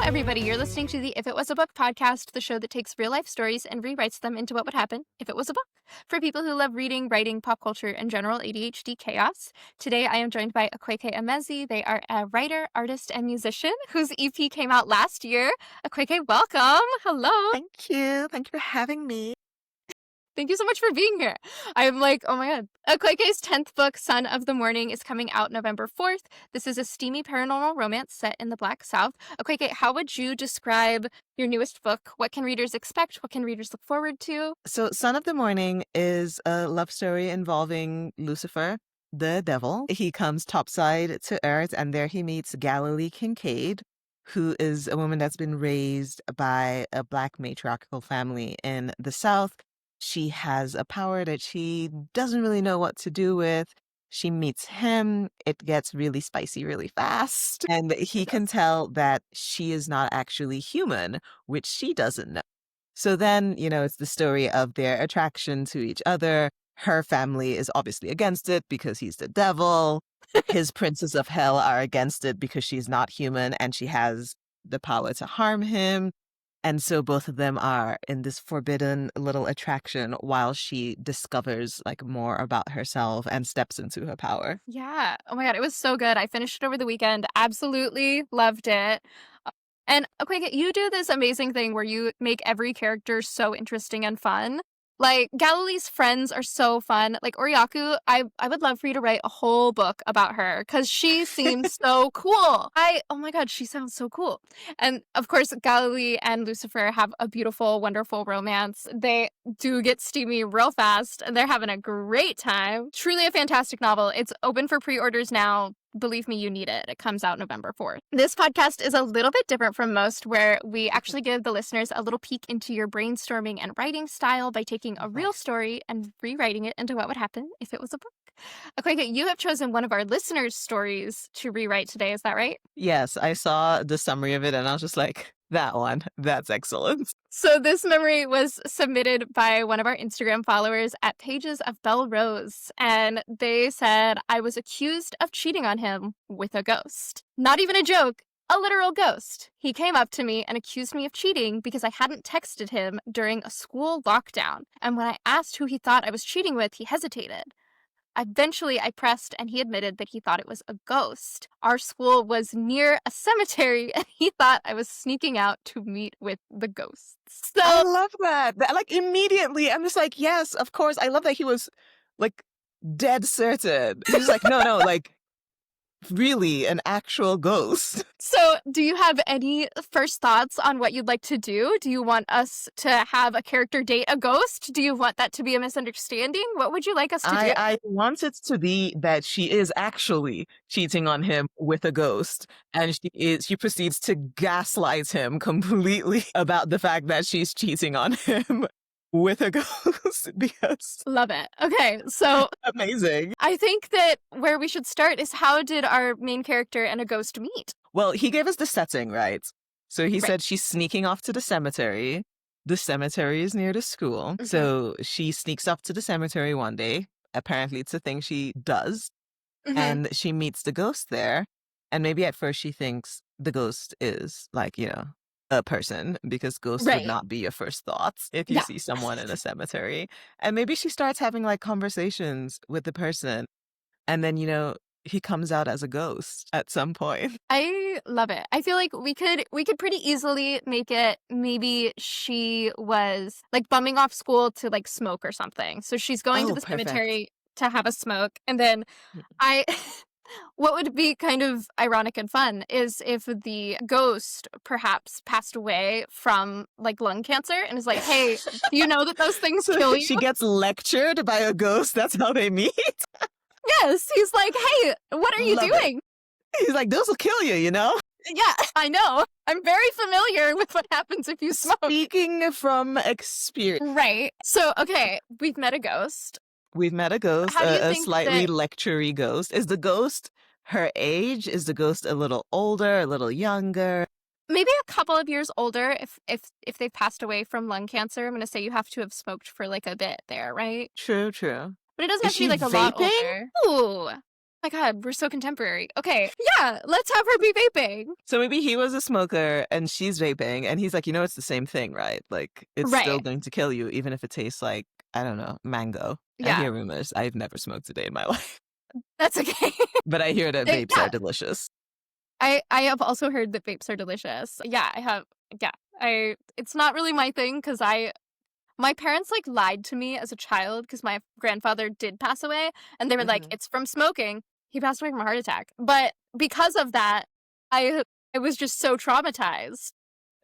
everybody. You're listening to the If It Was a Book podcast, the show that takes real life stories and rewrites them into what would happen if it was a book. For people who love reading, writing, pop culture, and general ADHD chaos. Today I am joined by Akwaeke Emezi. They are a writer, artist, and musician whose EP came out last year. Akwaeke, welcome. Hello. Thank you. Thank you for having me. Thank you so much for being here. I'm like, oh my God. Akwaeke's 10th book, Son of the Morning, is coming out November 4th. This is a steamy paranormal romance set in the Black South. Akwaeke, how would you describe your newest book? What can readers expect? What can readers look forward to? So, Son of the Morning is a love story involving Lucifer, the devil. He comes topside to Earth, and there he meets Galilee Kincaid, who is a woman that's been raised by a Black matriarchal family in the South. She has a power that she doesn't really know what to do with. She meets him. It gets really spicy really fast. And he can tell that she is not actually human, which she doesn't know. So then, it's the story of their attraction to each other. Her family is obviously against it because he's the devil. His princes of hell are against it because she's not human and she has the power to harm him. And so both of them are in this forbidden little attraction while she discovers more about herself and steps into her power. Yeah. Oh my God, it was so good. I finished it over the weekend. Absolutely loved it. And Akwaeke, you do this amazing thing where you make every character so interesting and fun. Like, Galilee's friends are so fun. Like, Oriaku, I would love for you to write a whole book about her because she seems so cool. Oh my God, she sounds so cool. And of course, Galilee and Lucifer have a beautiful, wonderful romance. They do get steamy real fast and they're having a great time. Truly a fantastic novel. It's open for pre-orders now. Believe me, you need it. It comes out November 4th. This podcast is a little bit different from most, where we actually give the listeners a little peek into your brainstorming and writing style by taking a real story and rewriting it into what would happen if it was a book. Akwaeke, you have chosen one of our listeners' stories to rewrite today. Is that right? Yes, I saw the summary of it and I was just like, that one, that's excellent. So this memory was submitted by one of our Instagram followers at Pages of Belle Rose, and they said, I was accused of cheating on him with a ghost. Not even a joke, a literal ghost. He came up to me and accused me of cheating because I hadn't texted him during a school lockdown, and when I asked who he thought I was cheating with, he hesitated. Eventually, I pressed, and he admitted that he thought it was a ghost. Our school was near a cemetery, and he thought I was sneaking out to meet with the ghosts. So I love that. Immediately, I'm just like, yes, of course. I love that he was, dead certain. He was like, no, really an actual ghost. So do you have any first thoughts on what you'd like to do? Do you want us to have a character date a ghost? Do you want that to be a misunderstanding? What would you like us to do? I want it to be that she is actually cheating on him with a ghost, and she proceeds to gaslight him completely about the fact that she's cheating on him with a ghost because Love it. Okay, so amazing. I think that where we should start is, how did our main character and a ghost meet? Well, he gave us the setting, right? So he Right. said she's sneaking off to the cemetery. The cemetery is near the school. Mhm. So she sneaks off to the cemetery one day. Apparently, it's a thing she does. Mhm. And she meets the ghost there. And maybe at first she thinks the ghost is a person, because ghosts Right. would not be your first thoughts if you Yeah. see someone in a cemetery. And maybe she starts having conversations with the person. And then, he comes out as a ghost at some point. I love it. I feel like we could pretty easily make it, maybe she was bumming off school to smoke or something. So she's going to Oh, the perfect. cemetery to have a smoke, and then I what would be kind of ironic and fun is if the ghost perhaps passed away from lung cancer and is like, hey, do you know that those things So kill you? she gets lectured by a ghost. That's how they meet. Yes, he's like, hey, what are you Love it. doing? He's like, those will kill you, Yeah, I know. I'm very familiar with what happens if you smoke. Speaking from experience. Right. So, okay, we've met a ghost. We've met a ghost, How do you a think slightly that- lectury ghost. Is the ghost her age? Is the ghost a little older, a little younger? Maybe a couple of years older if they've passed away from lung cancer. I'm going to say you have to have smoked for a bit there, right? True. But it doesn't Is have to be she a lot vaping? older. Ooh. my God, we're so contemporary. Okay, yeah, let's have her be vaping. So maybe he was a smoker and she's vaping, and he's like, you know, it's the same thing, right? Like, it's still Right. going to kill you, even if it tastes like, I don't know, mango. I Yeah, hear rumors. I've never smoked a day in my life, that's okay. but I hear that vapes are Yeah, delicious. I have also heard that vapes are delicious. Yeah, I have. Yeah, I. It's not really my thing because my parents like lied to me as a child because my grandfather did pass away, and they were like, Hmm. "It's from smoking. He passed away from a heart attack." But because of that, I was just so traumatized.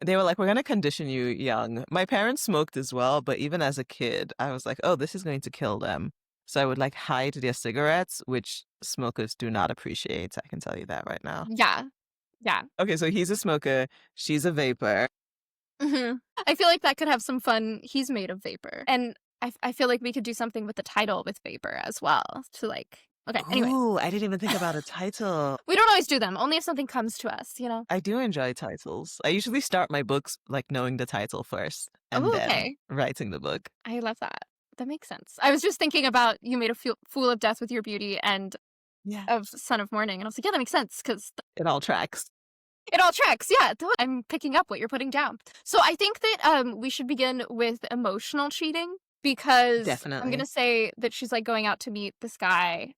They were like, we're going to condition you young. My parents smoked as well, but even as a kid, I was like, oh, this is going to kill them. So I would like hide their cigarettes, which smokers do not appreciate. I can tell you that right now. Yeah, yeah. Okay, so he's a smoker, she's a vapor. I feel like that could have some fun. He's made of vapor, and I feel like we could do something with the title with vapor as well. To like, okay. Anyway, Ooh, I didn't even think about a title. we don't always do them. Only if something comes to us, you know. I do enjoy titles. I usually start my books like knowing the title first and Oh, then okay. writing the book. I love that. That makes sense. I was just thinking about you made a fool of death with your beauty and Yeah. of son of morning, and I was like, yeah, that makes sense because It all tracks. it all tracks. Yeah, I'm picking up what you're putting down. So I think that we should begin with emotional cheating because I'm Definitely. gonna say that she's like going out to meet this guy,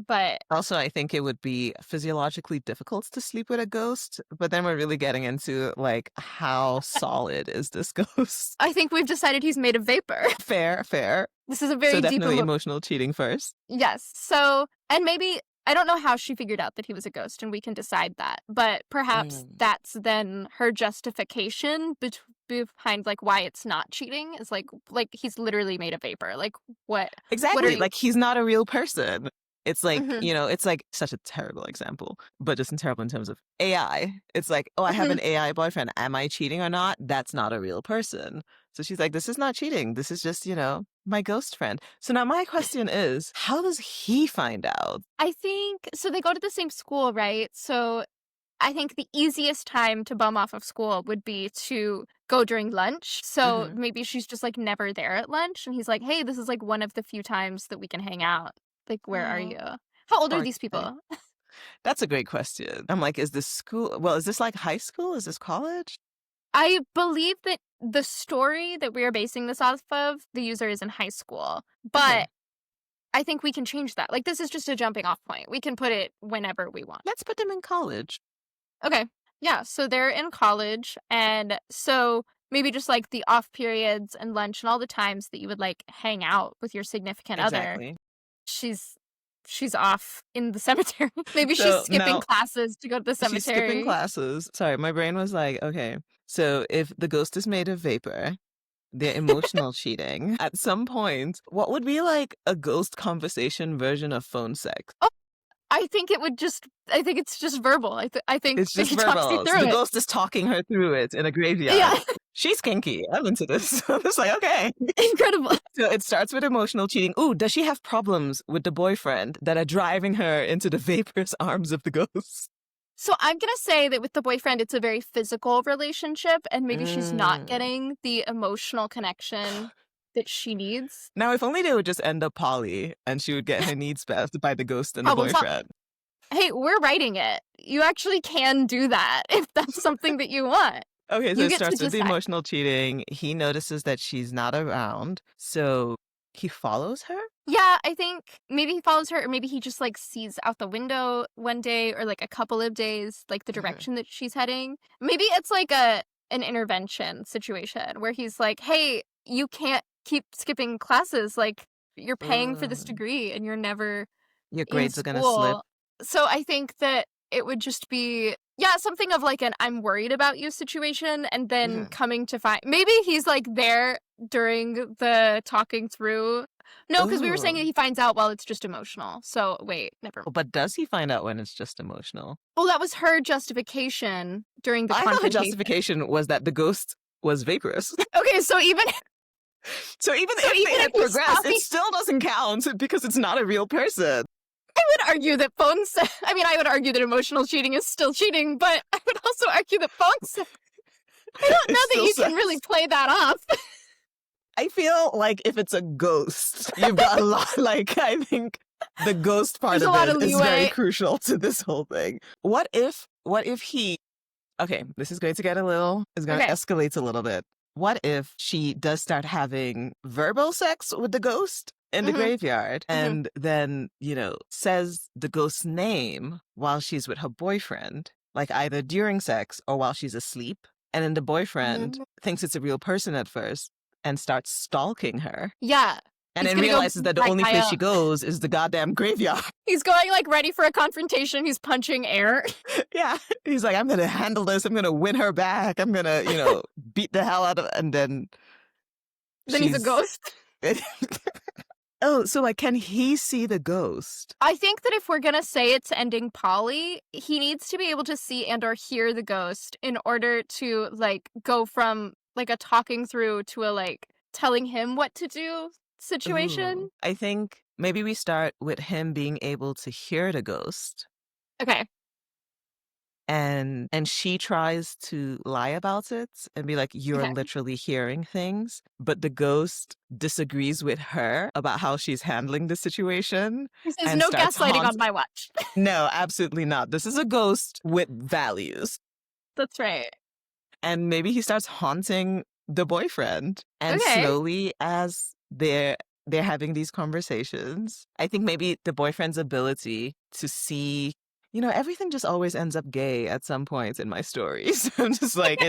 but Also, I think it would be physiologically difficult to sleep with a ghost, but then we're really getting into like how solid is this ghost? I think we've decided he's made of vapor. Fair, fair. This is a So very deep definitely emotional cheating first. yes. So, and maybe I don't know how she figured out that he was a ghost, and we can decide that. But perhaps Mm. that's then her justification behind like why it's not cheating is like he's literally made of vapor. Like what are Exactly. you? Like he's not a real person. It's like, Hmm. it's like such a terrible example, but just in terrible in terms of AI. It's like, oh, I have Hmm. an AI boyfriend. Am I cheating or not? That's not a real person. So she's like, this is not cheating. This is just, my ghost friend. So now my question is, how does he find out? I think so. They go to the same school, right? So I think the easiest time to bum off of school would be to go during lunch. So Hmm. maybe she's just like never there at lunch, and he's like, "Hey, this is like one of the few times that we can hang out. Like, where are Oh, you? How old are poor these guy. people?" That's a great question. I'm like, is this school? Well, is this like high school? Is this college? I believe that the story that we are basing this off of, the user is in high school, Okay. but I think we can change that. Like, this is just a jumping off point. We can put it whenever we want. Let's put them in college. Okay. Yeah. So they're in college. And so maybe just like the off periods and lunch and all the times that you would like hang out with your significant other, Exactly. she's she's off in the cemetery. Maybe she's So skipping now classes to go to the she's skipping cemetery. classes. Sorry, my brain was like, okay, so if the ghost is made of vapor, they're emotional cheating. At some point, what would be like a ghost conversation version of phone sex? Oh, I think it's just verbal. I think It's just he talks you verbal. So through the it. ghost is talking her through it in a graveyard. Yeah. She's kinky. I'm into this. I'm just like, okay. Incredible. So it starts with emotional cheating. Ooh, does she have problems with the boyfriend that are driving her into the vaporous arms of the ghost? So I'm gonna say that with the boyfriend, it's a very physical relationship, and maybe she's not Mm. getting the emotional connection that she needs. Now, if only they would just end up poly and she would get her needs met by the ghost and the Problem solved. boyfriend. Hey, we're writing it. You actually can do that if that's something that you want. Okay, so You it get to starts with the decide. emotional cheating. He notices that she's not around, so he follows her? Yeah, I think maybe he follows her, or maybe he just like sees out the window one day or like a couple of days, like the Mhm. direction that she's heading. Maybe it's like an intervention situation where he's like, "Hey, you can't keep skipping classes. Like you're paying for this Mm. degree and you're never Your in grades are gonna slip. school." So I think that it would just be yeah, something of like an I'm worried about you situation and then Mhm. coming to find maybe he's like there during the talking through. No, because we were saying that Ooh. he finds out while it's just emotional. So wait, never. But does he find out when it's just emotional? Well, that was her justification during the I thought her confrontation. justification was that the ghost was vaporous. Okay, so even So even so if even they if had he's progressed, it talking still doesn't count because it's not a real person. I would argue that phone sex I mean I would argue that emotional cheating is still cheating, but I would also argue that phone sex I don't know It's that still you can really sex. play that off. I feel like if it's a ghost, you've got a lot. Like, I think The ghost part There's a of lot of it is very leeway. crucial to this whole thing. What if he okay, this is going to get it's going to Okay. escalate a little bit. What if she does start having verbal sex with the ghost in the Mhm. graveyard Mhm. and then, says the ghost's name while she's with her boyfriend, like either during sex or while she's asleep? And then the boyfriend Mhm. thinks it's a real person at first and starts stalking her Yeah. and He's then gonna go beat realizes that the that only guy place she up. goes is the goddamn graveyard. He's going, like, ready for a confrontation. He's punching air. Yeah. He's like, I'm going to handle this. I'm going to win her back. I'm going to, beat the hell out of And then Then he's a she's. ghost. Oh, so like, can he see the ghost? I think that if we're gonna say it's ending poly, he needs to be able to see and or hear the ghost in order to, like, go from, like, a talking through to a, like, telling him what to do situation. Ooh. I think maybe we start with him being able to hear the ghost. Okay. And she tries to lie about it and be like, you're Okay. literally hearing things, but the ghost disagrees with her about how she's handling the situation He says, and "No starts gaslighting on my watch." No, absolutely not. This is a ghost with values. That's right. And maybe he starts haunting the boyfriend. And Okay. slowly, as they're having these conversations, I think maybe the boyfriend's ability to see, everything just always ends up gay at some point in my stories. I'm just like,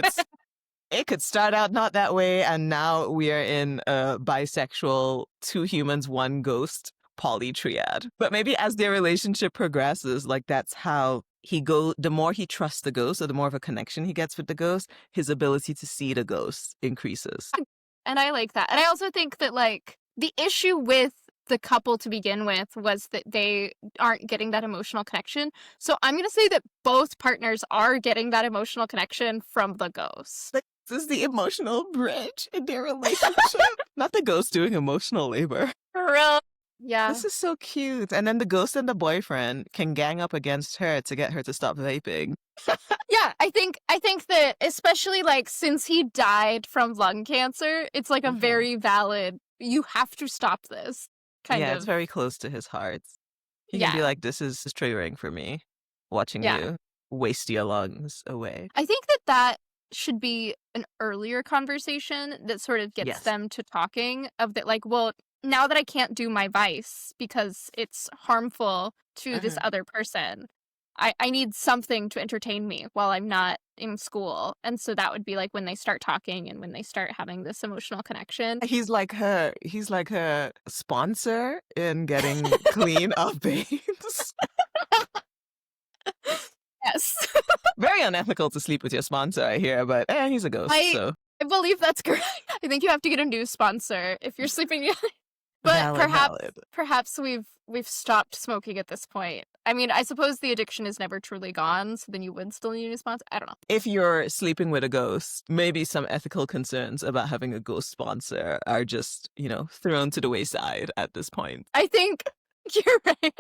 it could start out not that way, and now we are in a bisexual, two humans, one ghost poly triad. But maybe as their relationship progresses, like that's how the more he trusts the ghost, or the more of a connection he gets with the ghost, his ability to see the ghost increases. And I like that. And I also think that, like, the issue with the couple to begin with was that they aren't getting that emotional connection. So I'm going to say that both partners are getting that emotional connection from the ghost. Like, this is the emotional bridge in their relationship. Not the ghost doing emotional labor. For real. Yeah. This is so cute. And then the ghost and the boyfriend can gang up against her to get her to stop vaping. Yeah, I think that especially, like, since he died from lung cancer, it's like a very valid, you have to stop this kind Yeah, of. it's very close to his heart. He can be Yeah. like, this is triggering for me, watching Yeah. you waste your lungs away. I think that that should be an earlier conversation that sort of gets Yes. them to talking of that, like, well, now that I can't do my vice because it's harmful to this other person, I need something to entertain me while I'm not in school. And so that would be like when they start talking and when they start having this emotional connection. He's like her sponsor in getting clean of babes. Yes. Very unethical to sleep with your sponsor, I hear, but he's a ghost, so. I believe that's correct. I think you have to get a new sponsor if you're sleeping. But Valid. perhaps we've stopped smoking at this point. I mean, I suppose the addiction is never truly gone, so then you would still need a sponsor. I don't know. If you're sleeping with a ghost, maybe some ethical concerns about having a ghost sponsor are just, thrown to the wayside at this point. I think you're right.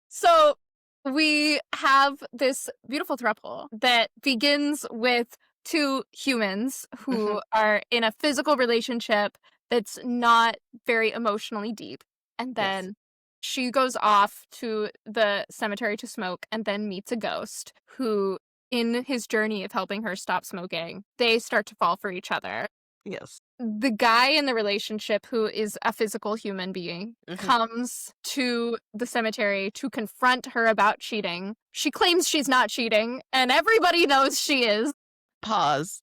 So we have this beautiful throuple that begins with two humans who are in a physical relationship that's not very emotionally deep. And then she goes off to the cemetery to smoke and then meets a ghost who, in his journey of helping her stop smoking, they start to fall for each other. Yes. The guy in the relationship, who is a physical human being, comes to the cemetery to confront her about cheating. She claims she's not cheating, and everybody knows she is. Pause.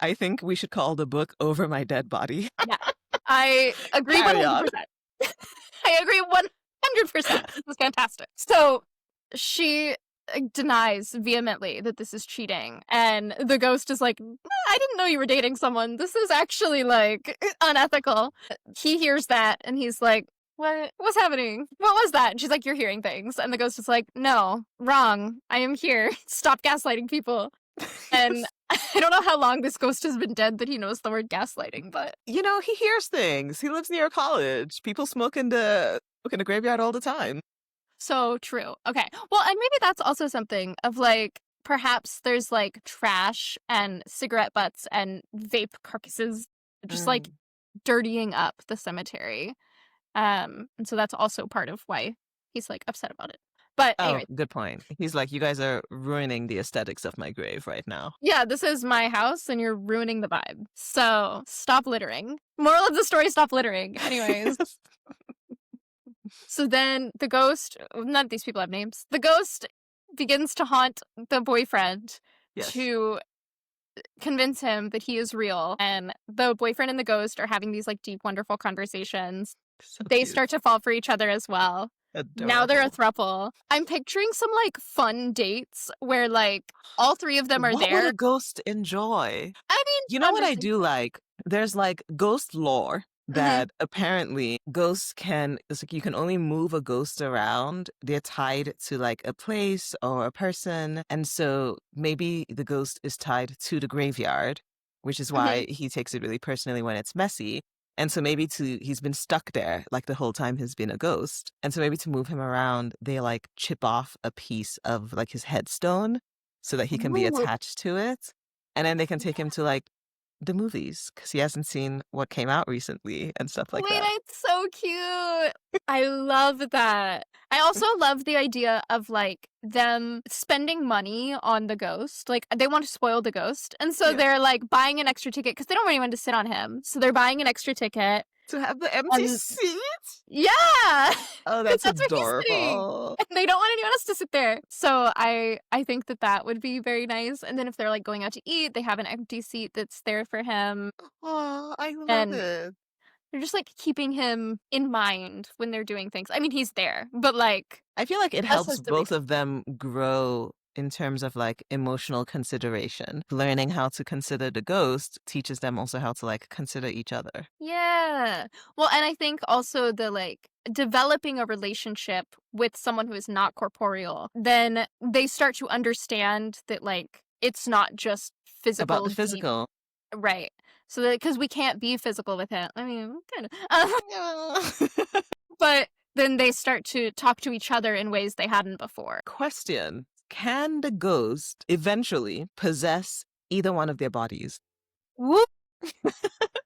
I think we should call the book Over My Dead Body. Yeah, I agree Carry on. 100%. I agree 100%. This is fantastic. So she denies vehemently that this is cheating, and the ghost is like, I didn't know you were dating someone. This is actually, like, unethical. He hears that, and he's like, what's happening? What was that? And she's like, you're hearing things. And the ghost is like, no, wrong. I am here. Stop gaslighting people. And I don't know how long this ghost has been dead that he knows the word gaslighting, but he hears things. He lives near a college. People smoke in the graveyard all the time. so true. Okay. Well, and maybe that's also something of, like, perhaps there's, like, trash and cigarette butts and vape carcasses just like dirtying up the cemetery. And so that's also part of why he's, like, upset about it. But Oh, anyway, good point. He's like, "You guys are ruining the aesthetics of my grave right now." yeah, this is my house and you're ruining the vibe. So stop littering. Moral of the story, stop littering. Anyways, so then the ghost, none of these people have names. The ghost begins to haunt the boyfriend Yes. to convince him that he is real. And the boyfriend and the ghost are having these like deep, wonderful conversations. So They start cute. to fall for each other as well. Now they're a Adorable. throuple. I'm picturing some like fun dates where like all three of them are What would a there. ghost enjoy? I mean, You know what I do conversation. like? There's like ghost lore Hmm. that apparently ghosts can, it's like you can only move a ghost around. They're tied to like a place or a person. And so maybe the ghost is tied to the graveyard, which is Hmm. why he takes it really personally when it's messy. And so maybe he's been stuck there like the whole time he's been a ghost. And so maybe to move him around, they like chip off a piece of like his headstone so that he can be Ooh, attached to it. And then they can take him to like the movies because he hasn't seen what came out recently and stuff like wait, that. it's so cute. I love that. I also love the idea of like them spending money on the ghost. Like they want to spoil the ghost. And so Yeah. they're like buying an extra ticket because they don't want anyone to sit on him. So they're buying an extra ticket. To have the empty And seat? yeah, Oh, because that's that's where he's sitting. adorable. And they don't want anyone else to sit there. So I think that that would be very nice. And then if they're like going out to eat, they have an empty seat that's there for him. Oh, I love And it. they're just, like, keeping him in mind when they're doing things. I mean, he's there, but, like, I feel like it that's helps supposed to be both of them grow in terms of like emotional consideration. Learning how to consider the ghost teaches them also how to like consider each other. yeah. Well, and I think also the, like, developing a relationship with someone who is not corporeal, then they start to understand that, like, it's not just About physical, the deep. physical. Right. So that because we can't be physical with him. I mean, kinda. Yeah. But then they start to talk to each other in ways they hadn't before. Question. Can the ghost eventually possess either one of their bodies? Whoop.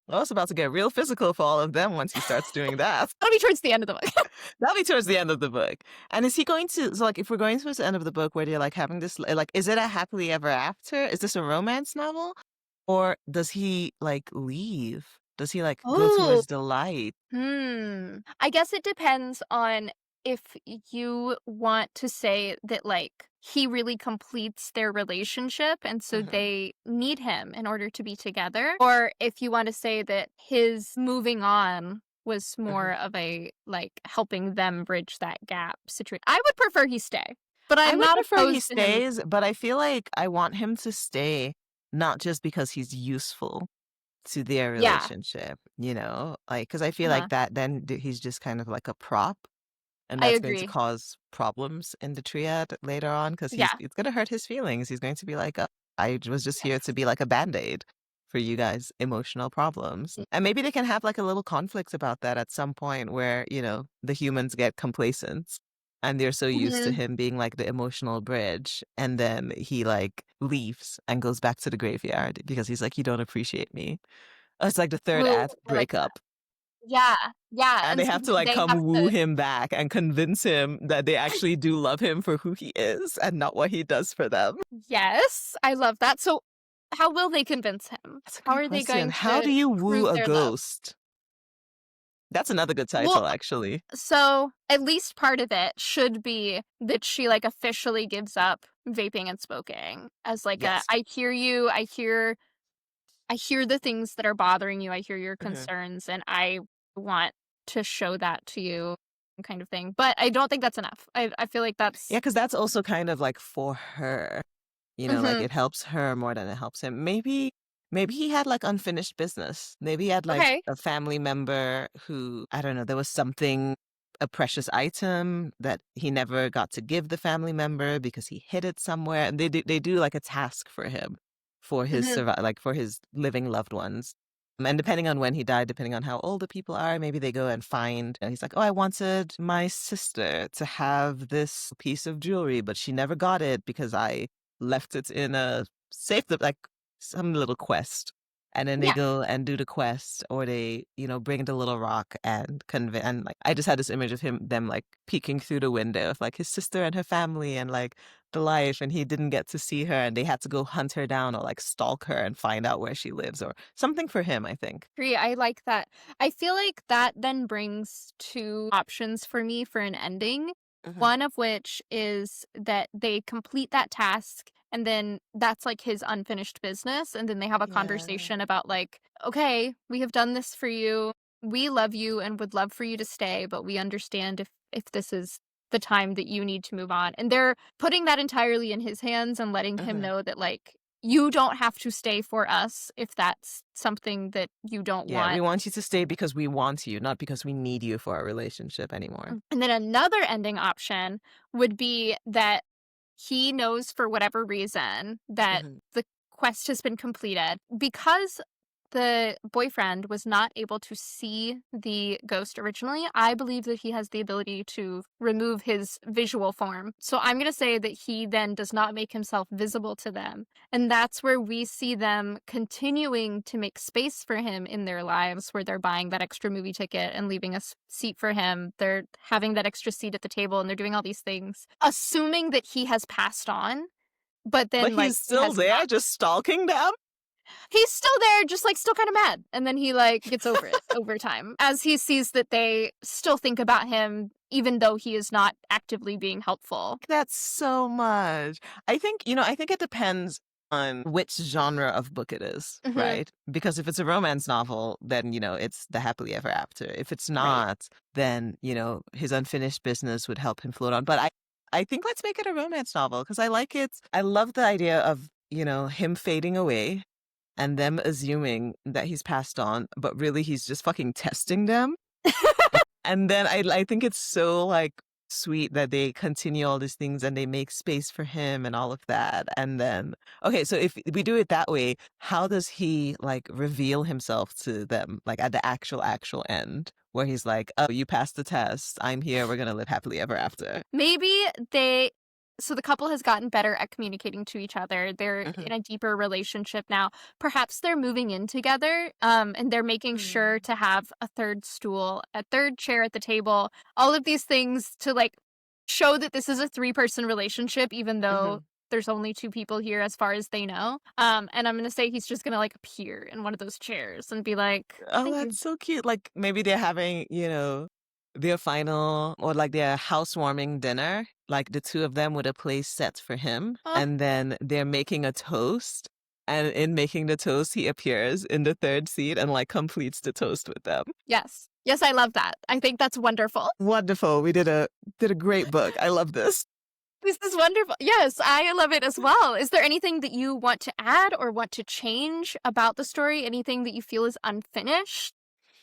Well, it's about to get real physical for all of them once he starts doing that. That'll be towards the end of the book. That'll be towards the end of the book. And is he going to, so like, if we're going towards the end of the book where they're like having this, like, is it a happily ever after? Is this a romance novel? Or does he like leave? Does he like go Oh. towards the light? I guess it depends on if you want to say that, like, he really completes their relationship and so Hmm. they need him in order to be together, or if you want to say that his moving on was more Hmm. of a, like, helping them bridge that gap situation. I would prefer he stay, but I I'm would not prefer he opposed to him. stays, but I feel like I want him to stay not just because he's useful to their Yeah. relationship, you know? Like, because I feel Uh-huh. like that then he's just kind of like a prop, and I that's going to agree. cause problems in the triad later on because Yeah. it's going to hurt his feelings. He's going to be like, I was just here to be like a band-aid for you guys' emotional problems. And maybe they can have like a little conflict about that at some point where, you know, the humans get complacent and they're so used to Mhm. him being like the emotional bridge. And then he like leaves and goes back to the graveyard because he's like, you don't appreciate me. It's like the third Ooh, act I like that. breakup. Yeah, yeah, And and they so have to like they come have woo to. him back and convince him that they actually do love him for who he is and not what he does for them. Yes, I love that. So, how will they convince him? That's a How great are they question. going How do to you woo prove a their love? ghost? That's another good Well, title, actually. so at least part of it should be that she, like, officially gives up vaping and smoking as, like, a, Yes. "I hear you, I hear the things that are bothering you, I hear your Mhm. concerns, and I want to show that to you," kind of thing, but I don't think that's enough. I feel like Yeah, that's. because that's also kind of like for her. You know, like Mhm. it helps her more than it helps him. Maybe he had like unfinished business. Maybe he had like Okay. a family member who, I don't know, there was something, a precious item that he never got to give the family member because he hid it somewhere. And they do like a task for him for his Mhm. like for his living loved ones. And depending on when he died, depending on how old the people are, maybe they go and find, and he's like, oh, I wanted my sister to have this piece of jewelry, but she never got it because I left it in a safe, like some little quest. and then they Yeah. go and do the quest, or they, bring the little rock and convince. And like, I just had this image of them like peeking through the window of like his sister and her family and like the life, and he didn't get to see her, and they had to go hunt her down or like stalk her and find out where she lives or something for him, I think. Agree. I like that. I feel like that then brings two options for me for an ending. Hmm. One of which is that they complete that task and then that's like his unfinished business. And then they have a Yeah. conversation about, like, okay, we have done this for you. We love you and would love for you to stay, but we understand if this is the time that you need to move on. And they're putting that entirely in his hands and letting him Hmm. know that, like, you don't have to stay for us if that's something that you don't Yeah, we want. want you to stay because we want you, not because we need you for our relationship anymore. And then another ending option would be that he knows for whatever reason that Hmm. the quest has been completed. Because the boyfriend was not able to see the ghost originally, I believe that he has the ability to remove his visual form. So I'm going to say that he then does not make himself visible to them. And that's where we see them continuing to make space for him in their lives, where they're buying that extra movie ticket and leaving a seat for him. They're having that extra seat at the table and they're doing all these things, assuming that he has passed on, but But then, like, he's he still has not. there, just stalking them. He's still there, just, like, still kinda mad, and then he, like, gets over it over time, as he sees that they still think about him even though he is not actively being helpful. That's so much. I think it depends on which genre of book it is, Mhm. right? Because if it's a romance novel, then, it's the happily ever after. If it's Right. not, then, his unfinished business would help him float on. But I think let's make it a romance novel because I like it. I love the idea of, him fading away and them assuming that he's passed on, but really he's just fucking testing them. And then I think it's so, like, sweet that they continue all these things and they make space for him and all of that, and then okay, so if we do it that way, how does he, like, reveal himself to them, like, at the actual end, where he's like, "Oh, you passed the test. I'm here. We're gonna live happily ever after." Maybe they so the couple has gotten better at communicating to each other. They're Mhm. in a deeper relationship now. Perhaps they're moving in together, and they're making sure Mm. to have a third stool, a third chair at the table, all of these things to, like, show that this is a three-person relationship, even though Mhm. there's only two people here as far as they know. And I'm gonna say he's just gonna, like, appear in one of those chairs and be like, Oh, "Thank you." that's so cute. Like maybe they're having, their final or like their housewarming dinner, like the two of them with a place set for him. Oh, And then they're making a toast. And in making the toast, he appears in the third seat and like completes the toast with them. yes. Yes, I love that. I think that's wonderful. Wonderful. We did a great book. I love this. This is wonderful. Yes, I love it as well. Is there anything that you want to add or want to change about the story? Anything that you feel is unfinished?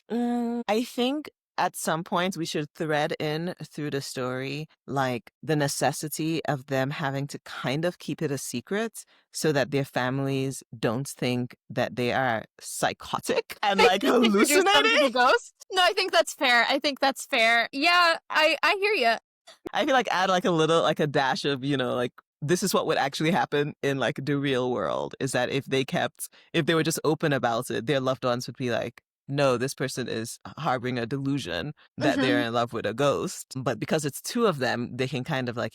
I think at some points we should thread in through the story like the necessity of them having to kind of keep it a secret so that their families don't think that they are psychotic and like Introduce them to hallucinating. the ghost? No, I think that's fair. I think that's fair. Yeah, I hear you. I feel like add like a little like a dash of, like this is what would actually happen in like the real world is that if they were just open about it, their loved ones would be like, no, this person is harboring a delusion that they're Mhm. in love with a ghost. But because it's two of them, they can kind of like,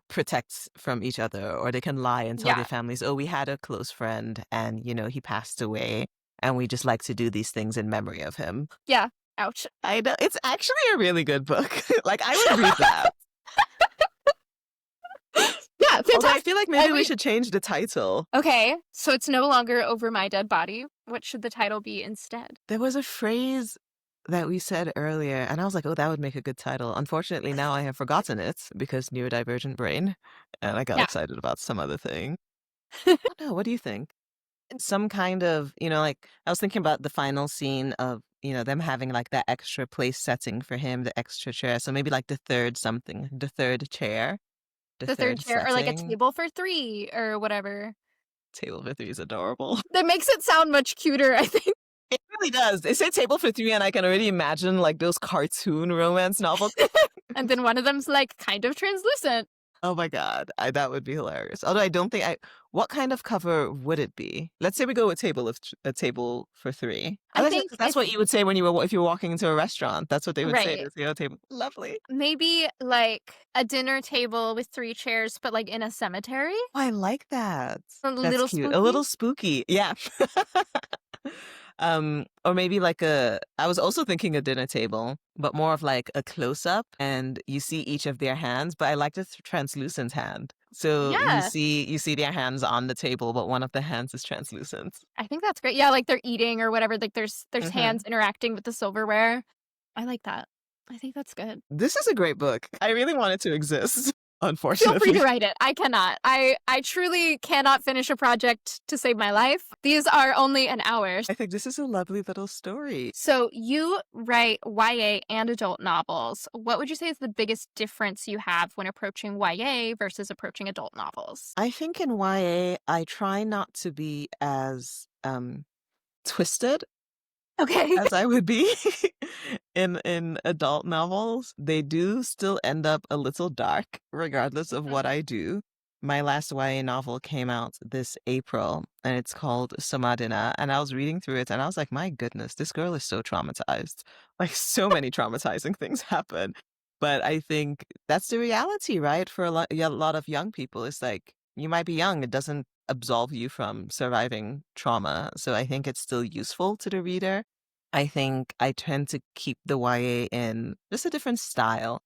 protect from each other or they can lie and tell their Yeah, families, oh, we had a close friend and, he passed away and we just like to do these things in memory of him. yeah. Ouch. I know it's actually a really good book. Like I would read that. Yeah, Although I fantastic. feel like I maybe we mean, should change the title. okay, so it's no longer Over My Dead Body. What should the title be instead? There was a phrase that we said earlier, and I was like, oh, that would make a good title. Unfortunately, now I have forgotten it because neurodivergent brain, and I got Yeah. excited about some other thing. I don't know. What do you think? Some kind of, like I was thinking about the final scene of, them having like that extra place setting for him, the extra chair. So maybe like the third something, the third chair, the The third third chair or like a setting. table for three or whatever. Table for three is adorable. That makes it sound much cuter, I think. It really does. They say table for three, and I can already imagine like those cartoon romance novels. And then one of them's like kind of translucent. Oh my god, that would be hilarious. Although I don't think I what kind of cover would it be? Let's say we go with a table for 3. I I guess think that's what if you would say when if you were walking into a restaurant. That's what they would say right. to say, "Oh, table." Lovely. Maybe like a dinner table with 3 chairs, but like in a cemetery? Oh, I like that. A That's little cute. A spooky? little spooky. Yeah. Or maybe like I was also thinking a dinner table, but more of like a close up and you see each of their hands, but I like the translucent hand. So Yeah, you see their hands on the table, but one of the hands is translucent. I think that's great. Yeah, like they're eating or whatever, like there's hands Hmm. interacting with the silverware. I like that. I think that's good. This is a great book. I really want it to exist, Feel free to unfortunately. write it. I cannot. I truly cannot finish a project to save my life. These are only an hour. I think this is a lovely little story. So you write YA and adult novels. What would you say is the biggest difference you have when approaching YA versus approaching adult novels? I think in YA, I try not to be as twisted Okay. as I would be in adult novels. They do still end up a little dark, regardless of what I do. My last YA novel came out this April, and it's called Somadina. And I was reading through it, and I was like, "My goodness, this girl is so traumatized. Like, so many traumatizing things happen." But I think that's the reality, right? For a lot of young people, it's like you might be young; it doesn't absolve you from surviving trauma. So I think it's still useful to the reader. I think I tend to keep the YA in just a different style.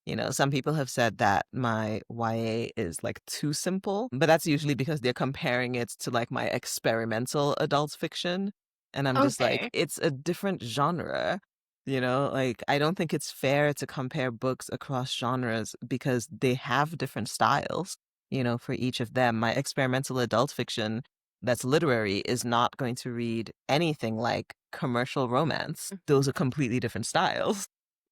You know, some people have said that my YA is like too simple, but that's usually because they're comparing it to like my experimental adult fiction. And I'm just like, Okay. it's a different genre. You know, like I don't think it's fair to compare books across genres because they have different styles, you know, for each of them. My experimental adult fiction that's literary is not going to read anything like commercial romance. Those are completely different styles.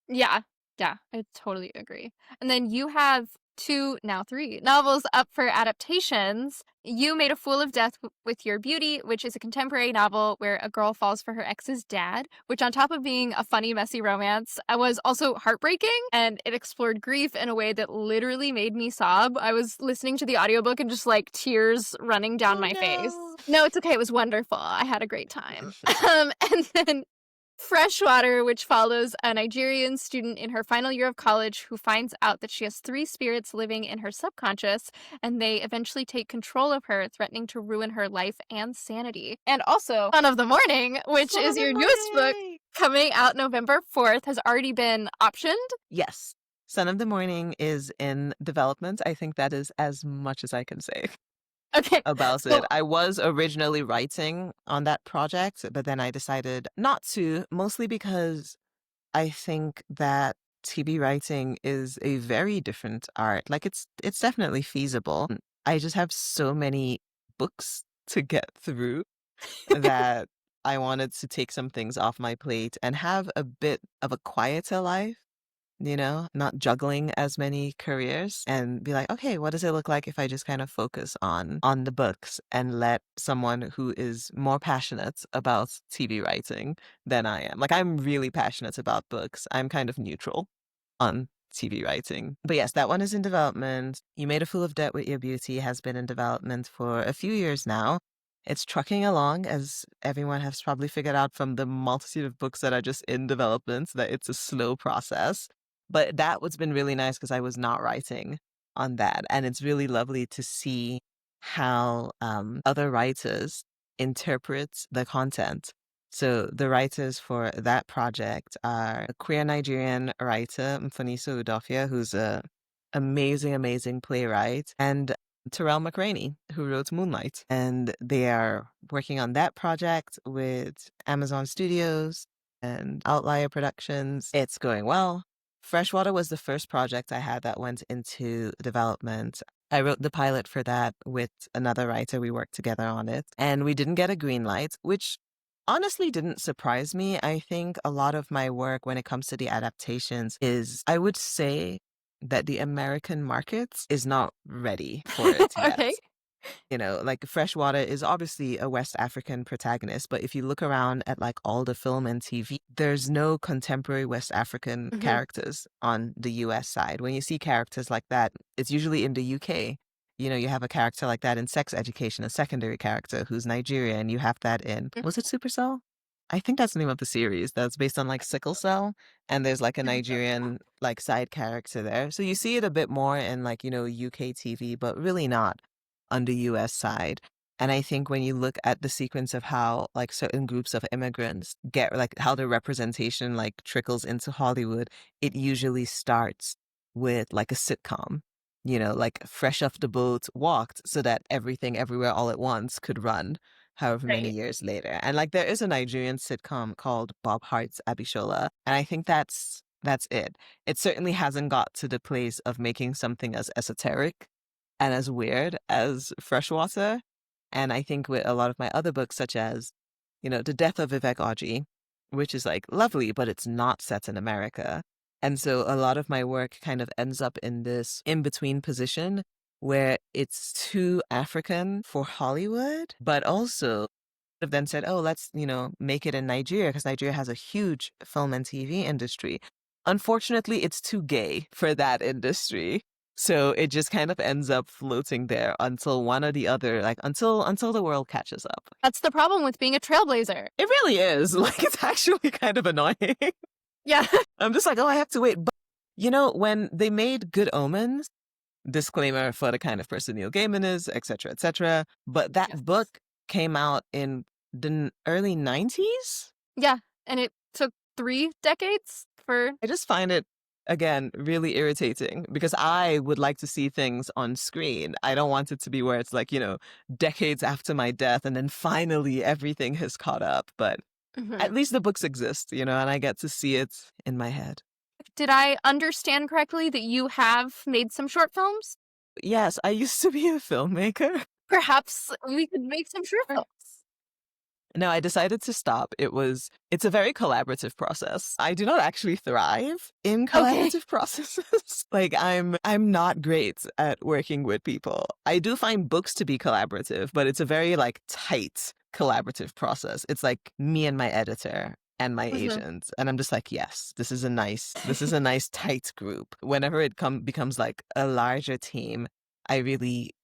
Yeah. Yeah, I totally agree. And then you have 2, now 3 novels up for adaptations. You Made a Fool of Death with Your Beauty, which is a contemporary novel where a girl falls for her ex's dad, which on top of being a funny, messy romance, was also heartbreaking, and it explored grief in a way that literally made me sob. I was listening to the audiobook and just like tears running down Oh my face. no. No, it's okay. It was wonderful. I had a great time. And then Freshwater, which follows a Nigerian student in her final year of college who finds out that she has 3 spirits living in her subconscious, and they eventually take control of her, threatening to ruin her life and sanity. And also, Son of the Morning, which Son of is the your newest book morning. coming out November 4th, has already been optioned. Yes. Son of the Morning is in development. I think that is as much as I can say Okay, about it. so I was originally writing on that project, but then I decided not to, mostly because I think that TB writing is a very different art. Like it's definitely feasible. I just have so many books to get through that I wanted to take some things off my plate and have a bit of a quieter life, you know, not juggling as many careers and be like, okay, what does it look like if I just kind of focus on the books and let someone who is more passionate about TV writing than I am. Like I'm really passionate about books. I'm kind of neutral on TV writing. But yes, that one is in development. You Made a Fool of Debt with Your Beauty has been in development for a few years now. It's trucking along, as everyone has probably figured out from the multitude of books that are just in development, that it's a slow process. But that what's been really nice because I was not writing on that. And it's really lovely to see how other writers interpret the content. So the writers for that project are a queer Nigerian writer, Mfoniso Udofia, who's a amazing, amazing playwright, and Terrell McRaney, who wrote Moonlight. And they are working on that project with Amazon Studios and Outlier Productions. It's going well. Freshwater was the first project I had that went into development. I wrote the pilot for that with another writer. We worked together on it, and we didn't get a green light, which honestly didn't surprise me. I think a lot of my work when it comes to the adaptations is, I would say, that the American market is not ready for it yet. okay. Like Freshwater is obviously a West African protagonist, but if you look around at like all the film and TV, there's no contemporary West African Mhm. characters on the US side. When you see characters like that, it's usually in the UK. You have a character like that in Sex Education, a secondary character who's Nigerian, and you have that in, was it Supercell? I think that's the name of the series that's based on like sickle cell, and there's like a Nigerian like side character there. So you see it a bit more in like, UK TV, but really not on the US side. And I think when you look at the sequence of how like certain groups of immigrants get like how the representation like trickles into Hollywood, it usually starts with like a sitcom, like Fresh Off the Boat walked so that Everything Everywhere All at Once could run however many Right. years later. And like there is a Nigerian sitcom called Bob Hart's Abishola. And I think that's it. It certainly hasn't got to the place of making something as esoteric and as weird as Freshwater. And I think with a lot of my other books, such as, The Death of Vivek Oji, which is like lovely, but it's not set in America. And so a lot of my work kind of ends up in this in between position where it's too African for Hollywood, but also have then said, oh, let's, make it in Nigeria because Nigeria has a huge film and TV industry. Unfortunately, it's too gay for that industry. So it just kind of ends up floating there until one or the other, like until the world catches up. That's the problem with being a trailblazer. It really is. Like it's actually kind of annoying. Yeah. I'm just like, oh, I have to wait. But when they made Good Omens, disclaimer for the kind of person Neil Gaiman is, etc., etc. But that Yes. book came out in the early 90s. Yeah. And it took 3 decades for. I just find it, again, really irritating because I would like to see things on screen. I don't want it to be where it's like, decades after my death and then finally everything has caught up. But at Mhm. least the books exist, and I get to see it in my head. Did I understand correctly that you have made some short films? Yes, I used to be a filmmaker. Perhaps we could make some short films. No, I decided to stop. It's a very collaborative process. I do not actually thrive in Okay. collaborative processes. Like I'm not great at working with people. I do find books to be collaborative, but it's a very like tight collaborative process. It's like me and my editor and my Mhm. agent. And I'm just like, yes, this is a nice tight group. Whenever it becomes like a larger team, I really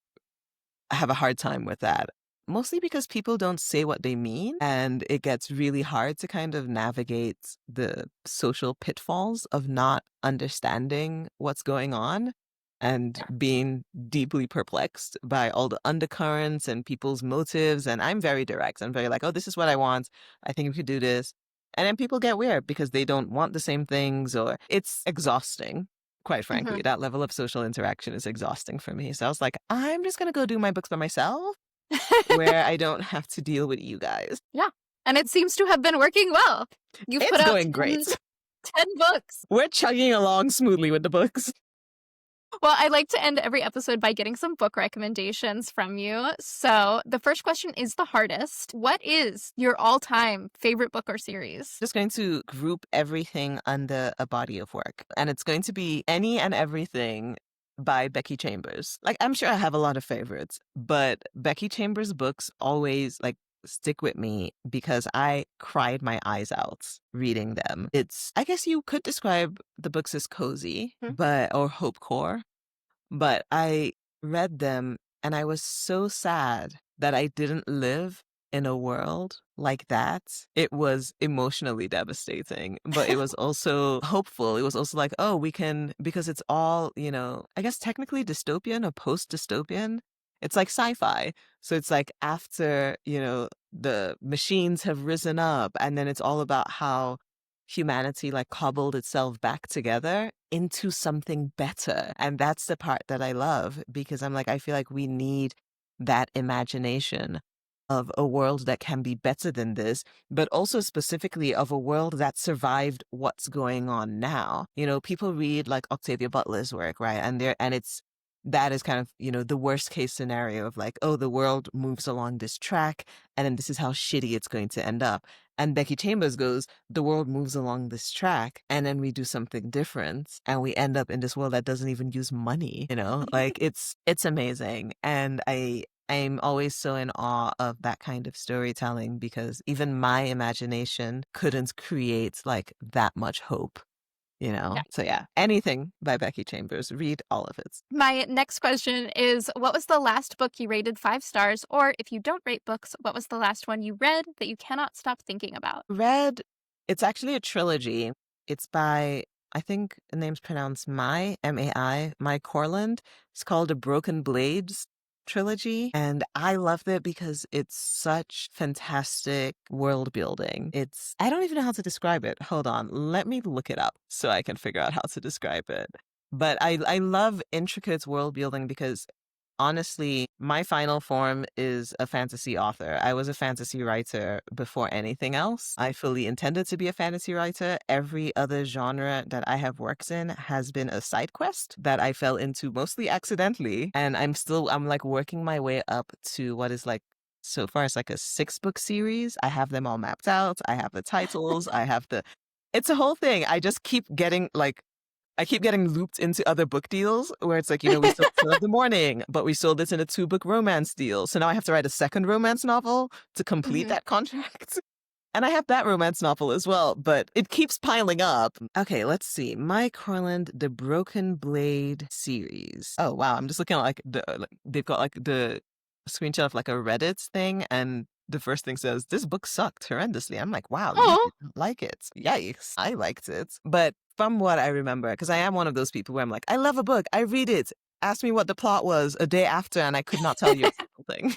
have a hard time with that. Mostly because people don't say what they mean, and it gets really hard to kind of navigate the social pitfalls of not understanding what's going on and being deeply perplexed by all the undercurrents and people's motives. And I'm very direct. I'm very like, oh, this is what I want. I think we could do this. And then people get weird because they don't want the same things, or it's exhausting. Quite frankly, Mhm. that level of social interaction is exhausting for me. So I was like, I'm just going to go do my books by myself where I don't have to deal with you guys. Yeah. And it seems to have been working well. You've put It's out going great. 10 books. We're chugging along smoothly with the books. Well, I like to end every episode by getting some book recommendations from you. So, the first question is the hardest. What is your all-time favorite book or series? Just going to group everything under a body of work. And it's going to be Any and Everything by Becky Chambers. Like, I'm sure I have a lot of favorites, but Becky Chambers' books always like stick with me because I cried my eyes out reading them. I guess you could describe the books as cozy, Hmm? or hopecore, but I read them and I was so sad that I didn't live in a world like that. It was emotionally devastating, but it was also hopeful. It was also like, oh, we can, because it's all, I guess technically dystopian or post dystopian. It's like sci-fi. So it's like after, the machines have risen up, and then it's all about how humanity like cobbled itself back together into something better. And that's the part that I love because I'm like, I feel like we need that imagination of a world that can be better than this, but also specifically of a world that survived what's going on now. People read like Octavia Butler's work, right? That is kind of, the worst case scenario of like, oh, the world moves along this track and then this is how shitty it's going to end up. And Becky Chambers goes, the world moves along this track and then we do something different and we end up in this world that doesn't even use money, like it's amazing. And I'm always so in awe of that kind of storytelling because even my imagination couldn't create like that much hope, you Yeah. know? So yeah, anything by Becky Chambers, read all of it. My next question is, what was the last book you rated 5 stars? Or if you don't rate books, what was the last one you read that you cannot stop thinking about? Read, it's actually a trilogy. It's by, I think the name's pronounced Mai, M-A-I, Mai Corland. It's called The Broken Blades trilogy. And I loved it because it's such fantastic world building. I don't even know how to describe it. Hold on. Let me look it up so I can figure out how to describe it. But I love intricate world building because honestly, my final form is a fantasy author. I was a fantasy writer before anything else. I fully intended to be a fantasy writer. Every other genre that I have worked in has been a side quest that I fell into mostly accidentally. And I'm like working my way up to what is like, so far it's like a 6-book series. I have them all mapped out. I have the titles. It's a whole thing. I keep getting looped into other book deals where it's like, we sold Son of the Morning, but we sold this in a 2-book romance deal. So now I have to write a second romance novel to complete Mhm. that contract. And I have that romance novel as well, but it keeps piling up. Okay, let's see. Mike Harland, The Broken Blade series. Oh, wow. I'm just looking at they've got like the screenshot of like a Reddit thing, and the first thing says, this book sucked horrendously. I'm like, wow, you Oh, did not like it. Yikes. I liked it. But from what I remember, because I am one of those people where I'm like, I love a book. I read it. Ask me what the plot was a day after, and I could not tell you a single thing.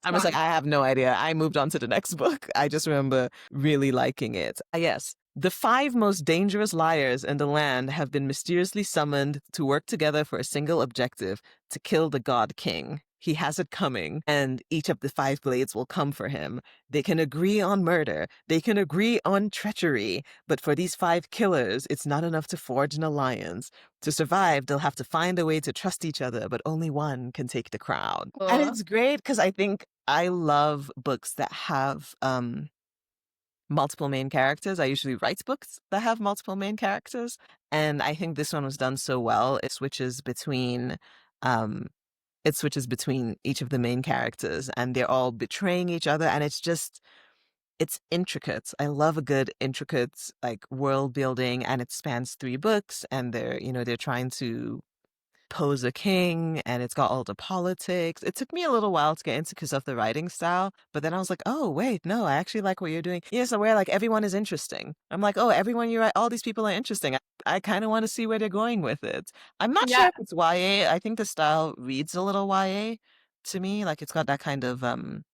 I'm just like, smart. I have no idea. I moved on to the next book. I just remember really liking it. Yes. The 5 most dangerous liars in the land have been mysteriously summoned to work together for a single objective to kill the God King. He has it coming, and each of the 5 blades will come for him. They can agree on murder. They can agree on treachery. But for these 5 killers, it's not enough to forge an alliance. To survive, they'll have to find a way to trust each other, but only one can take the crown. And Cool. it's great because I think I love books that have multiple main characters. I usually write books that have multiple main characters, and I think this one was done so well. Um, it switches between each of the main characters, and they're all betraying each other, and it's intricate. I love a good intricate like world building, and it spans 3 books, and they're trying to pose a king, and it's got all the politics. It took me a little while to get into because of the writing style, but then I was like, oh wait, no, I actually like what you're doing. Yes, where like everyone is interesting. I'm like, oh, everyone you write, all these people are interesting. I kind of want to see where they're going with it. I'm not sure Yeah. if it's YA. I think the style reads a little YA to me. Like it's got that kind of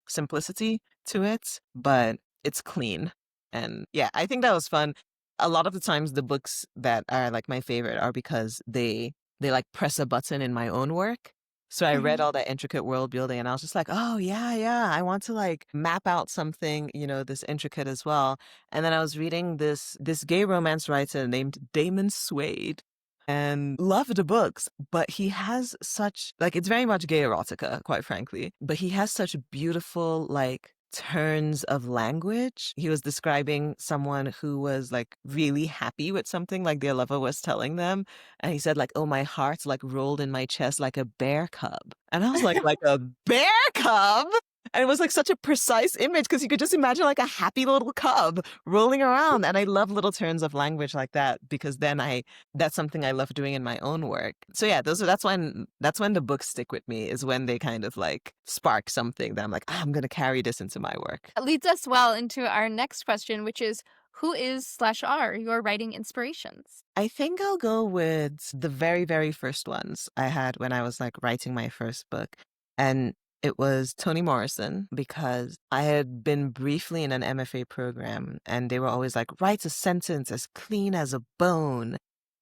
simplicity to it, but it's clean. And yeah, I think that was fun. A lot of the times the books that are like my favorite are because they like press a button in my own work. So I read Mhm. all that intricate world building and I was just like, oh, yeah, yeah, I want to like map out something, this intricate as well. And then I was reading this gay romance writer named Damon Suede and loved the books, but he has such like it's very much gay erotica, quite frankly, but he has such beautiful like turns of language. He was describing someone who was like really happy with something like their lover was telling them, and he said like, oh, my heart like rolled in my chest like a bear cub. And I was like a bear cub? And it was like such a precise image because you could just imagine like a happy little cub rolling around. And I love little turns of language like that because that's something I love doing in my own work. So yeah, that's when the books stick with me, is when they kind of like spark something that I'm like, I'm gonna carry this into my work. That leads us well into our next question, which is, who is/are your writing inspirations? I think I'll go with the very, very first ones I had when I was like writing my first book. And it was Toni Morrison because I had been briefly in an MFA program and they were always like, write a sentence as clean as a bone.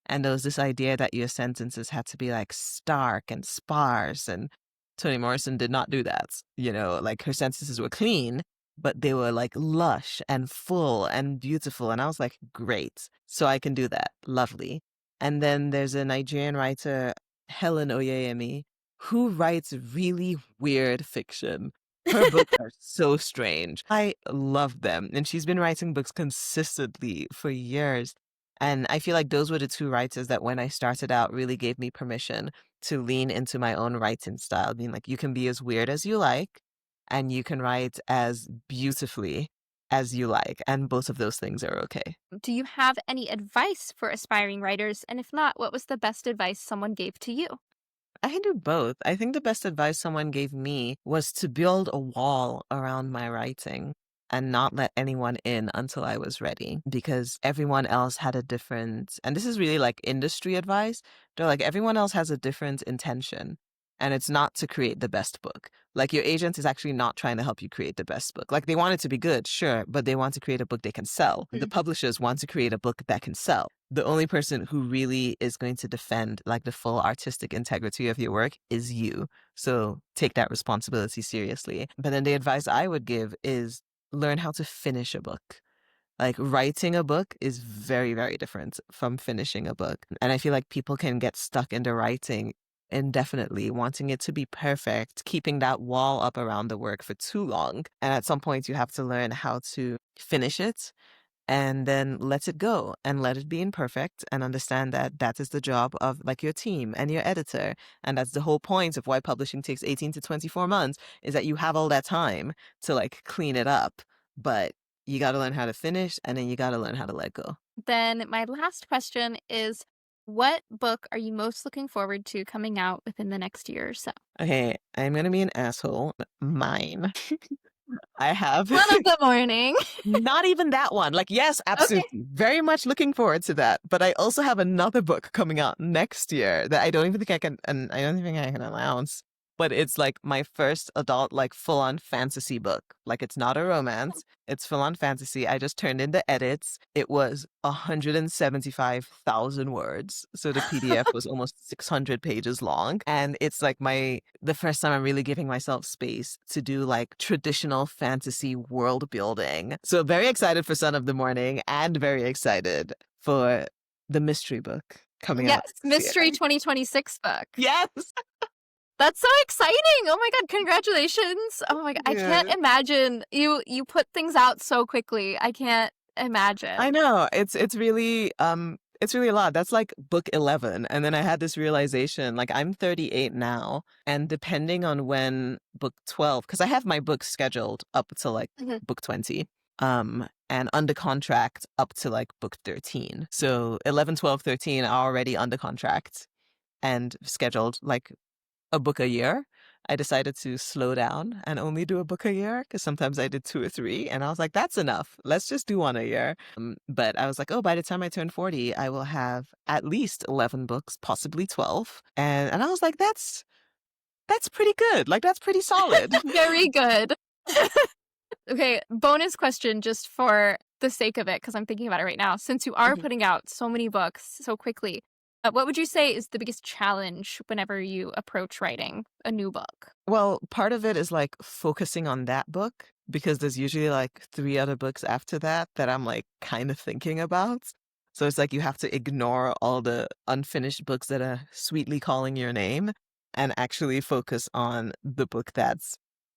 And there was this idea that your sentences had to be like stark and sparse. And Toni Morrison did not do that. Like her sentences were clean, but they were like lush and full and beautiful. And I was like, great. So I can do that. Lovely. And then there's a Nigerian writer, Helen Oyeyemi, who writes really weird fiction. Her books are so strange. I love them. And she's been writing books consistently for years. And I feel like those were the two writers that when I started out really gave me permission to lean into my own writing style, being like, you can be as weird as you like, and you can write as beautifully as you like. And both of those things are okay. Do you have any advice for aspiring writers? And if not, what was the best advice someone gave to you? I can do both. I think the best advice someone gave me was to build a wall around my writing and not let anyone in until I was ready because everyone else had a different, and this is really like industry advice. They're like, everyone else has a different intention. And it's not to create the best book. Like your agent is actually not trying to help you create the best book. Like they want it to be good, sure, but they want to create a book they can sell. The publishers want to create a book that can sell. The only person who really is going to defend like the full artistic integrity of your work is you. So take that responsibility seriously. But then the advice I would give is learn how to finish a book. Like writing a book is very, very different from finishing a book. And I feel like people can get stuck into writing indefinitely, wanting it to be perfect, keeping that wall up around the work for too long. And at some point, you have to learn how to finish it and then let it go and let it be imperfect and understand that that is the job of like your team and your editor. And that's the whole point of why publishing takes 18 to 24 months is that you have all that time to like clean it up. But you got to learn how to finish and then you got to learn how to let go. Then my last question is, what book are you most looking forward to coming out within the next year or so? Okay, I'm going to be an asshole. Mine. I have One of the morning. not even that one. Like, yes, Okay. absolutely. Very much looking forward to that. But I also have another book coming out next year that I don't even think I can, and I don't even think I can announce. But it's like my first adult, like full on fantasy book. Like, it's not a romance, it's full on fantasy. I just turned in the edits. It was 175,000 words. So the PDF was almost 600 pages long. And it's like the first time I'm really giving myself space to do like traditional fantasy world building. So very excited for Son of the Morning and very excited for the mystery book coming out Yes, this year. Mystery 2026 book. Yes. That's so exciting. Oh my god, congratulations. Oh my god, I can't Yeah. imagine you put things out so quickly. I can't imagine. I know. It's really a lot. That's like book 11. And then I had this realization, like I'm 38 now, and depending on when book 12, because I have my books scheduled up to like Mhm. book 20, and under contract up to like book 13. So 11, 12, 13 are already under contract and scheduled like a book a year. I decided to slow down and only do a book a year because sometimes I did two or three. And I was like, that's enough. Let's just do one a year. But I was like, oh, by the time I turn 40, I will have at least 11 books, possibly 12. And I was like, that's pretty good. Like, that's pretty solid. Very good. Okay, bonus question just for the sake of it, because I'm thinking about it right now. Since you are Mhm. putting out so many books so quickly, what would you say is the biggest challenge whenever you approach writing a new book? Well, part of it is like focusing on that book because there's usually like three other books after that that I'm like kind of thinking about. So it's like you have to ignore all the unfinished books that are sweetly calling your name and actually focus on the book that's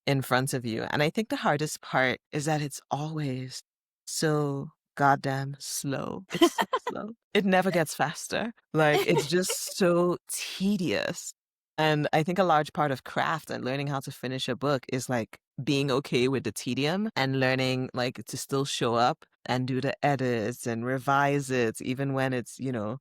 in front of you. And I think the hardest part is that it's always so goddamn slow. It's so slow. It never gets faster. Like it's just so tedious. And I think a large part of craft and learning how to finish a book is like being okay with the tedium and learning like to still show up and do the edits and revise it, even when it's,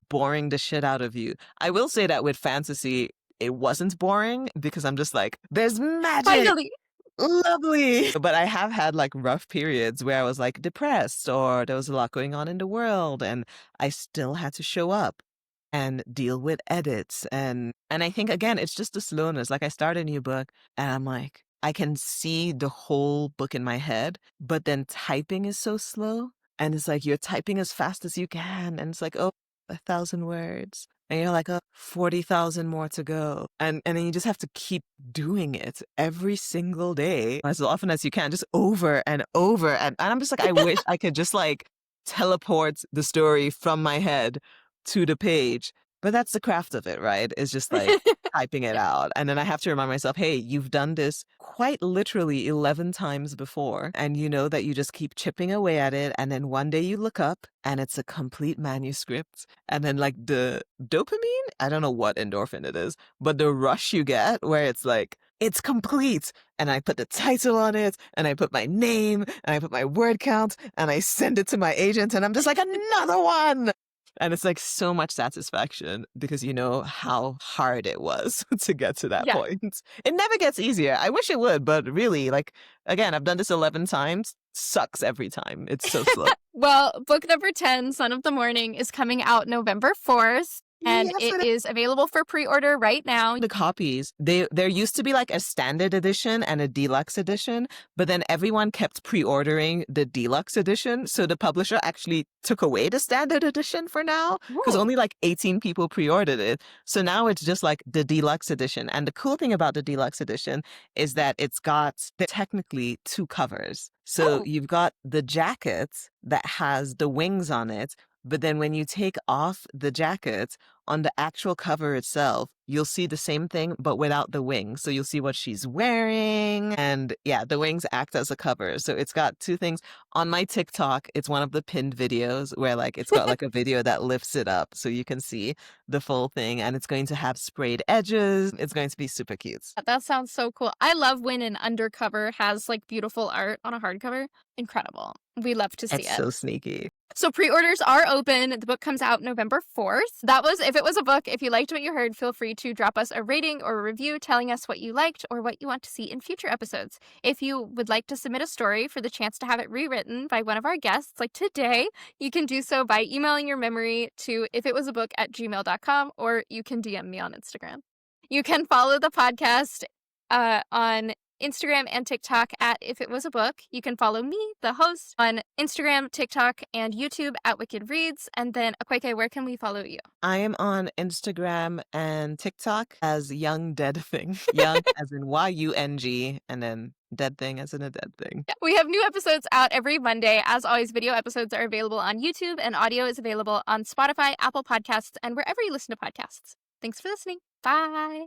boring the shit out of you. I will say that with fantasy, it wasn't boring because I'm just like, there's magic. Finally. Lovely. But I have had like rough periods where I was like depressed or there was a lot going on in the world and I still had to show up and deal with edits and I think again it's just the slowness. Like I start a new book and I'm like I can see the whole book in my head, but then typing is so slow and it's like you're typing as fast as you can and it's like, oh, 1,000 words. And you're like, oh, 40,000 more to go. And then you just have to keep doing it every single day as often as you can, just over and over. And I'm just like, I wish I could just like teleport the story from my head to the page But that's the craft of it, right? It's just like typing it out. And then I have to remind myself, hey, you've done this quite literally 11 times before. And you know that you just keep chipping away at it. And then one day you look up and it's a complete manuscript. And then, like, the dopamine, I don't know what endorphin it is, but the rush you get where it's like, it's complete. And I put the title on it, and I put my name, and I put my word count, and I send it to my agent, and I'm just like, another one. And it's like so much satisfaction because you know how hard it was to get to that Yeah. point. It never gets easier. I wish it would, but really, like, again, I've done this 11 times. Sucks every time. It's so slow. Well, book number 10, Son of the Morning, is coming out November 4th, and Yes, it is available for pre-order right now. the copies, there used to be like a standard edition and a deluxe edition, but then everyone kept pre-ordering the deluxe edition, so the publisher actually took away the standard edition for now because Ooh. only like 18 people pre-ordered it. So now it's just like the deluxe edition. And the cool thing about the deluxe edition is that it's got technically two covers. So Oh, you've got the jacket that has the wings on it, but then when you take off the jacket, on the actual cover itself, you'll see the same thing, but without the wings. So you'll see what she's wearing. And yeah, the wings act as a cover. So it's got two things. On my TikTok, it's one of the pinned videos where like it's got like a video that lifts it up so you can see the full thing. And it's going to have sprayed edges. It's going to be super cute. that sounds so cool. I love when an undercover has like beautiful art on a hardcover. Incredible. We love to see It's it. so sneaky. So pre-orders are open. The book comes out November 4th. That was If It Was a Book. If you liked what you heard, feel free to drop us a rating or a review telling us what you liked or what you want to see in future episodes. If you would like to submit a story for the chance to have it rewritten by one of our guests, like today, you can do so by emailing your memory to ifitwasabook@gmail.com, or you can DM me on Instagram. You can follow the podcast on Instagram and TikTok at If It Was a Book. You can follow me, the host, on Instagram, TikTok, and YouTube at Wicked Reads. And then, Akwaeke, where can we follow you? I am on Instagram and TikTok as Young Dead Thing. Young as in YUNG, and then Dead Thing as in a dead thing. Yeah, we have new episodes out every Monday. As always, video episodes are available on YouTube, and audio is available on Spotify, Apple Podcasts, and wherever you listen to podcasts. Thanks for listening. Bye.